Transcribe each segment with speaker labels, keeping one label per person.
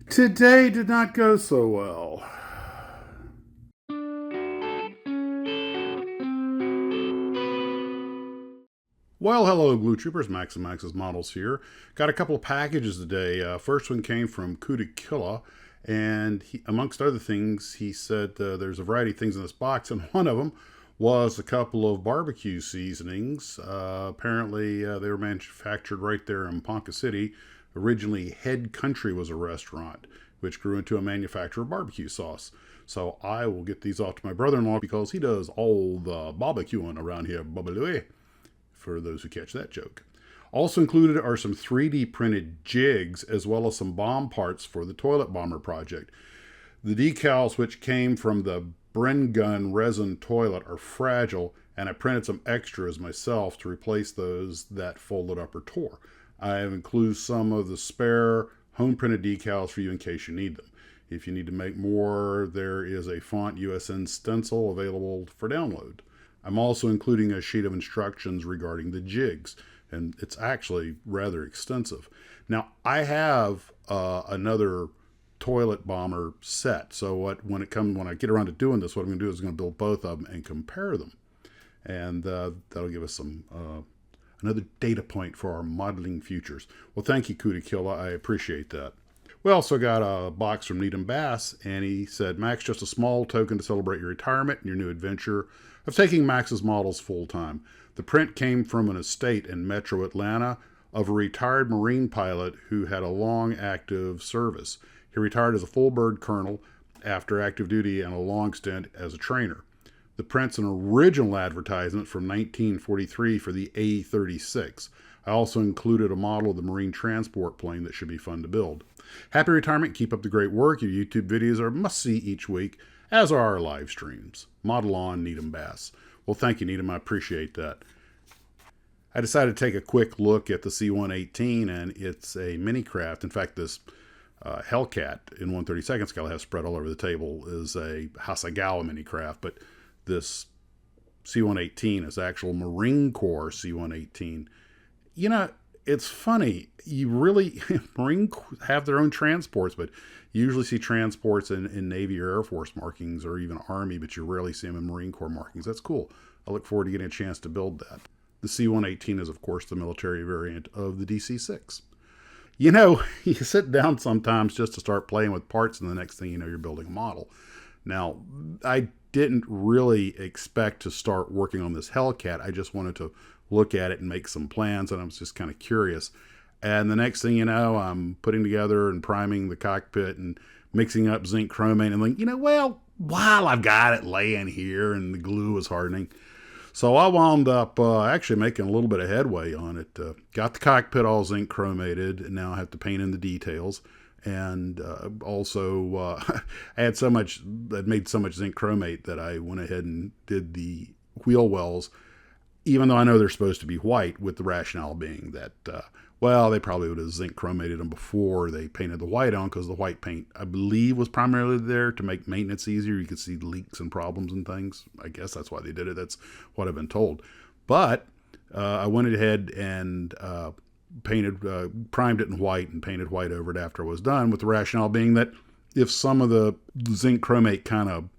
Speaker 1: Today did not go so well. Well, hello, Blue Troopers. Max and Max's Models here. Got a couple of packages today. First one came from Kudakilla, and amongst other things, he said there's a variety of things in this box, and one of them was a couple of barbecue seasonings. Apparently, they were manufactured right there in Ponca City. Originally, Head Country was a restaurant, which grew into a manufacturer of barbecue sauce. So I will get these off to my brother-in-law because he does all the barbecuing around here, babaloo, for those who catch that joke. Also included are some 3D printed jigs as well as some bomb parts for the toilet bomber project. The decals, which came from the Bren Gun resin toilet, are fragile, and I printed some extras myself to replace those that folded up or tore. I have included some of the spare home printed decals for you in case you need them. If you need to make more, there is a font USN stencil available for download. I'm also including a sheet of instructions regarding the jigs, and it's actually rather extensive. Now, I have another toilet bomber set, so when I get around to doing this, what I'm going to do is I'm going to build both of them and compare them, and that'll give us some another data point for our modeling futures. Well, thank you, Kudakilla. I appreciate that. We also got a box from Needham Bass, and he said, Max, just a small token to celebrate your retirement and your new adventure of taking Max's models full time. The print came from an estate in Metro Atlanta of a retired Marine pilot who had a long active service. He retired as a full bird colonel after active duty and a long stint as a trainer. The print's an original advertisement from 1943 for the A-36. I also included a model of the Marine transport plane that should be fun to build. Happy retirement. Keep up the great work. Your YouTube videos are must-see each week, as are our live streams. Model on, Needham Bass. Well, thank you, Needham. I appreciate that. I decided to take a quick look at the C-118, and it's a mini craft. In fact, this Hellcat in 1/32 scale I have spread all over the table is a hasegawa mini craft, but this C-118 is actual Marine Corps C-118. You know, it's funny. You really, Marine have their own transports, but you usually see transports in Navy or Air Force markings or even Army, but you rarely see them in Marine Corps markings. That's cool. I look forward to getting a chance to build that. The C-118 is, of course, the military variant of the DC-6. You know, you sit down sometimes just to start playing with parts, and the next thing you know, you're building a model. Now, I didn't really expect to start working on this Hellcat. I just wanted to look at it and make some plans, and I was just kind of curious. And the next thing you know, I'm putting together and priming the cockpit and mixing up zinc chromate and like, well, while I've got it laying here and the glue is hardening. So I wound up actually making a little bit of headway on it. Got the cockpit all zinc chromated, and now I have to paint in the details. And also, I'd made so much zinc chromate that I went ahead and did the wheel wells, even though I know they're supposed to be white, with the rationale being that, they probably would have zinc chromated them before they painted the white on, because the white paint, I believe, was primarily there to make maintenance easier. You could see leaks and problems and things. I guess that's why they did it. That's what I've been told. But I went ahead and primed it in white and painted white over it after I was done, with the rationale being that if some of the zinc chromate kind of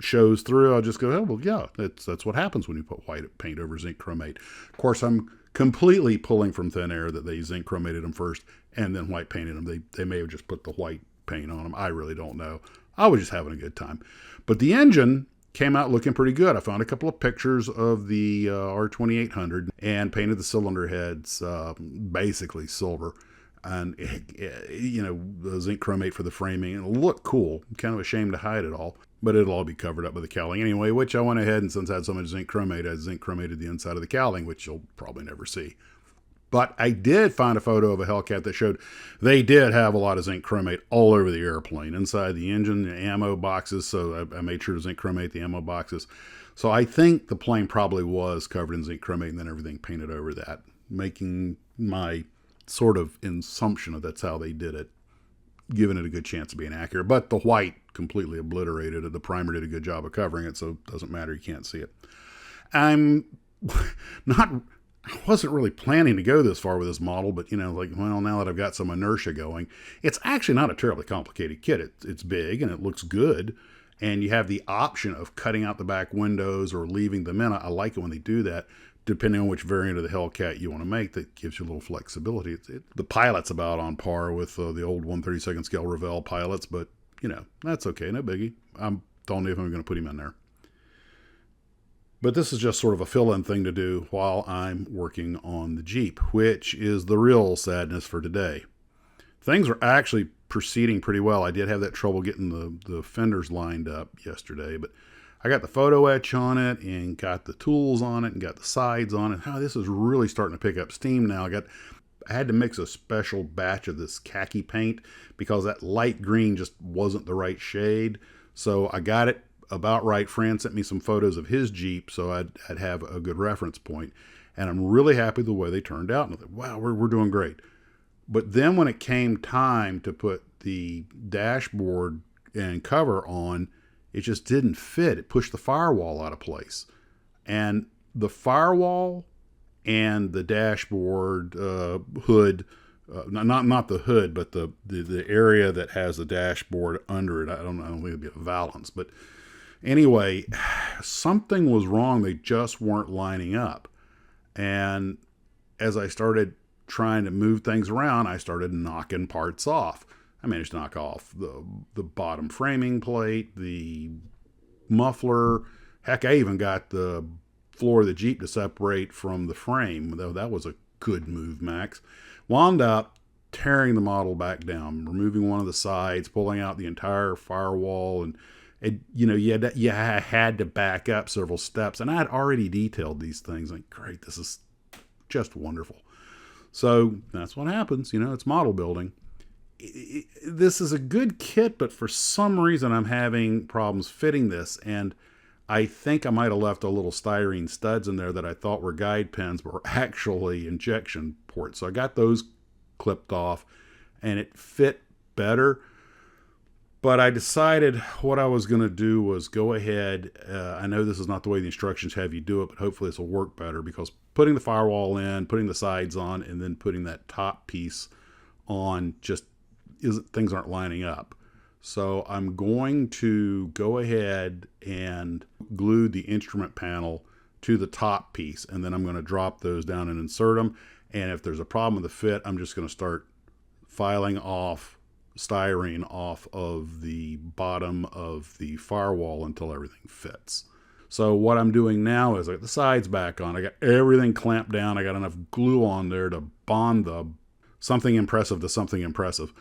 Speaker 1: shows through, I'll just go, oh, well, yeah, that's what happens when you put white paint over zinc chromate. Of course, I'm completely pulling from thin air that they zinc chromated them first and then white painted them. They may have just put the white paint on them. I really don't know. I was just having a good time. But the engine came out looking pretty good. I found a couple of pictures of the R2800 and painted the cylinder heads basically silver. And, the zinc chromate for the framing. It'll look cool. I'm kind of ashamed to hide it all, but it'll all be covered up with the cowling anyway, which I went ahead and, since I had so much zinc chromate, I zinc chromated the inside of the cowling, which you'll probably never see. But I did find a photo of a Hellcat that showed they did have a lot of zinc chromate all over the airplane, inside the engine, the ammo boxes. So I made sure to zinc chromate the ammo boxes. So I think the plane probably was covered in zinc chromate and then everything painted over that, making my sort of assumption of that's how they did it, giving it a good chance of being accurate. But the white completely obliterated it. The primer did a good job of covering it, so it doesn't matter. You can't see it. I'm not I wasn't really planning to go this far with this model, but like, well, now that I've got some inertia going, it's actually not a terribly complicated kit. It's big and it looks good. And you have the option of cutting out the back windows or leaving them in. I like it when they do that, depending on which variant of the Hellcat you want to make. That gives you a little flexibility. The pilot's about on par with the old 1/32 scale Revell pilots, but that's okay, no biggie. I don't know if I'm going to put him in there. But this is just sort of a fill-in thing to do while I'm working on the Jeep, which is the real sadness for today. Things are actually proceeding pretty well. I did have that trouble getting the fenders lined up yesterday, but I got the photo etch on it and got the tools on it and got the sides on it. Oh, this is really starting to pick up steam now. I had to mix a special batch of this khaki paint because that light green just wasn't the right shade. So I got it about right. Fran sent me some photos of his Jeep, so I'd have a good reference point. And I'm really happy the way they turned out. And I thought, wow, we're doing great. But then when it came time to put the dashboard and cover on, it just didn't fit. It pushed the firewall out of place. And the firewall and the dashboard hood, not the hood, but the area that has the dashboard under it. I don't think it'd be a valance, but anyway, something was wrong. They just weren't lining up. And as I started trying to move things around, I started knocking parts off. I managed to knock off the bottom framing plate, the muffler. Heck, I even got the floor of the Jeep to separate from the frame, though that was a good move, Max. Wound up tearing the model back down, removing one of the sides, pulling out the entire firewall, and you had to back up several steps. And I had already detailed these things. Like, great, this is just wonderful. So that's what happens. It's model building. This is a good kit, but for some reason I'm having problems fitting this. And I think I might have left a little styrene studs in there that I thought were guide pins, but were actually injection ports. So I got those clipped off and it fit better. But I decided what I was going to do was go ahead. I know this is not the way the instructions have you do it, but hopefully this will work better, because putting the firewall in, putting the sides on, and then putting that top piece on things aren't lining up. So I'm going to go ahead and glue the instrument panel to the top piece, and then I'm going to drop those down and insert them. And if there's a problem with the fit, I'm just going to start filing off styrene off of the bottom of the firewall until everything fits. So what I'm doing now is I got the sides back on. I got everything clamped down. I got enough glue on there to bond the something impressive to something impressive.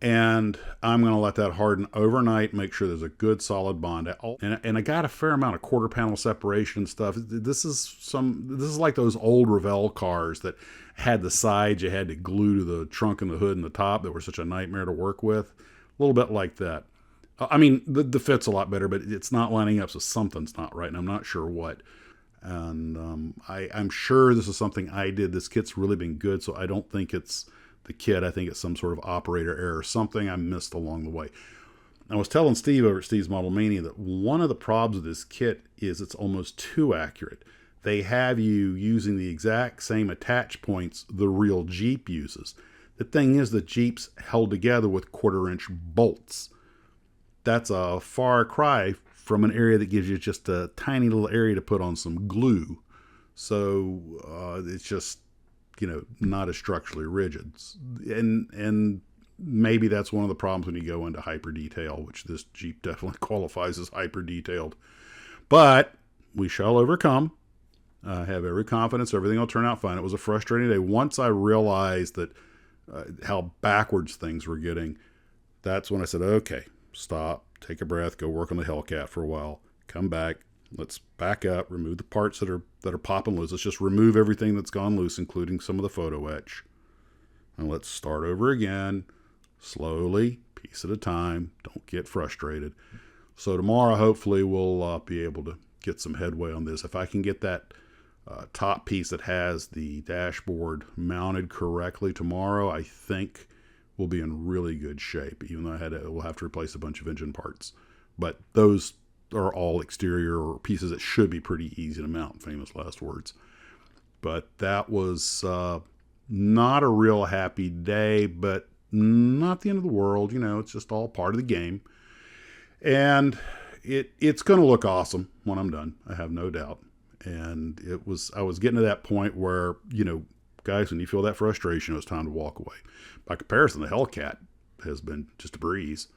Speaker 1: And I'm going to let that harden overnight, make sure there's a good solid bond. And I got a fair amount of quarter panel separation and stuff. This is like those old Revell cars that had the sides you had to glue to the trunk and the hood and the top that were such a nightmare to work with. A little bit like that. I mean, the fit's a lot better, but it's not lining up, so something's not right, and I'm not sure what. And I'm sure this is something I did. This kit's really been good, so I don't think it's the kit. I think it's some sort of operator error, something I missed along the way. I was telling Steve over at Steve's Model Mania that one of the problems with this kit is it's almost too accurate. They have you using the exact same attach points the real Jeep uses. The thing is, the Jeep's held together with 1/4-inch bolts. That's a far cry from an area that gives you just a tiny little area to put on some glue. So it's just, not as structurally rigid. And maybe that's one of the problems when you go into hyper detail, which this Jeep definitely qualifies as hyper detailed. But we shall overcome. I have every confidence everything will turn out fine. It was a frustrating day. Once I realized that how backwards things were getting, that's when I said, okay, stop, take a breath, go work on the Hellcat for a while, come back, let's back up, remove the parts that are popping loose. Let's just remove everything that's gone loose, including some of the photo etch. And let's start over again, slowly, piece at a time. Don't get frustrated. So tomorrow, hopefully, we'll be able to get some headway on this. If I can get that top piece that has the dashboard mounted correctly tomorrow, I think we'll be in really good shape, even though we'll have to replace a bunch of engine parts. But those are all exterior pieces that should be pretty easy to mount, famous last words. But that was not a real happy day, but not the end of the world. It's just all part of the game. And it's going to look awesome when I'm done. I have no doubt. And I was getting to that point where, guys, when you feel that frustration, it was time to walk away. By comparison, the Hellcat has been just a breeze.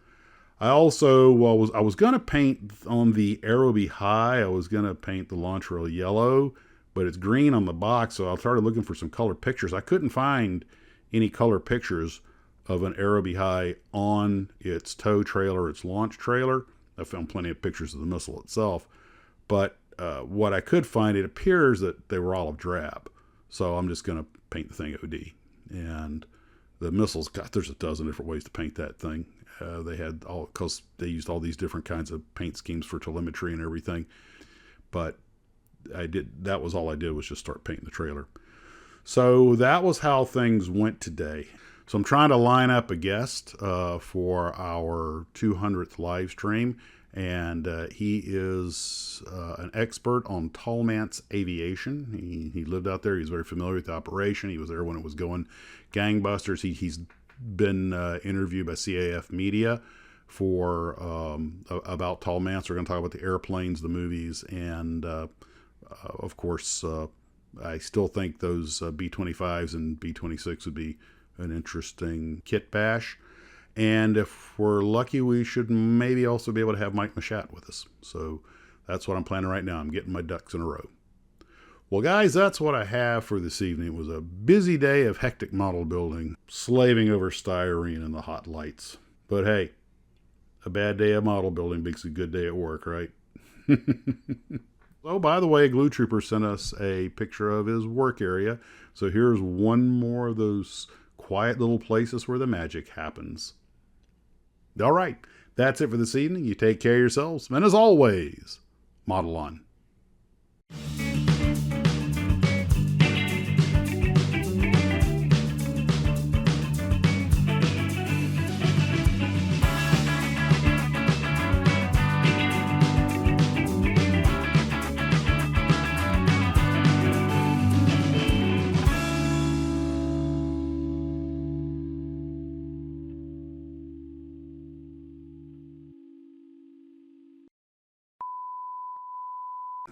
Speaker 1: I also I was going to paint on the Aerobee High. I was going to paint the launch rail yellow, but it's green on the box, so I started looking for some color pictures. I couldn't find any color pictures of an Aerobee High on its tow trailer, its launch trailer. I found plenty of pictures of the missile itself, but what I could find, it appears that they were olive drab. So I'm just going to paint the thing OD. And the missiles, God, there's a dozen different ways to paint that thing. They had because they used all these different kinds of paint schemes for telemetry and everything. But that was all I did, was just start painting the trailer. So that was how things went today. So I'm trying to line up a guest for our 200th live stream. And he is an expert on Tallman's aviation. He lived out there. He's very familiar with the operation. He was there when it was going gangbusters. He's been interviewed by CAF Media for about Tallman's. We're going to talk about the airplanes, the movies, and of course, I still think those B-25s and B-26 would be an interesting kit bash. And if we're lucky, we should maybe also be able to have Mike Machat with us. So that's what I'm planning right now. I'm getting my ducks in a row. Well, guys, that's what I have for this evening. It was a busy day of hectic model building, slaving over styrene and the hot lights. But hey, a bad day of model building makes a good day at work, right? Oh, by the way, Glue Trooper sent us a picture of his work area. So here's one more of those quiet little places where the magic happens. All right, that's it for this evening. You take care of yourselves. And as always, model on.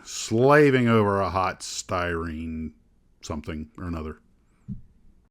Speaker 1: Slaving over a hot styrene something or another.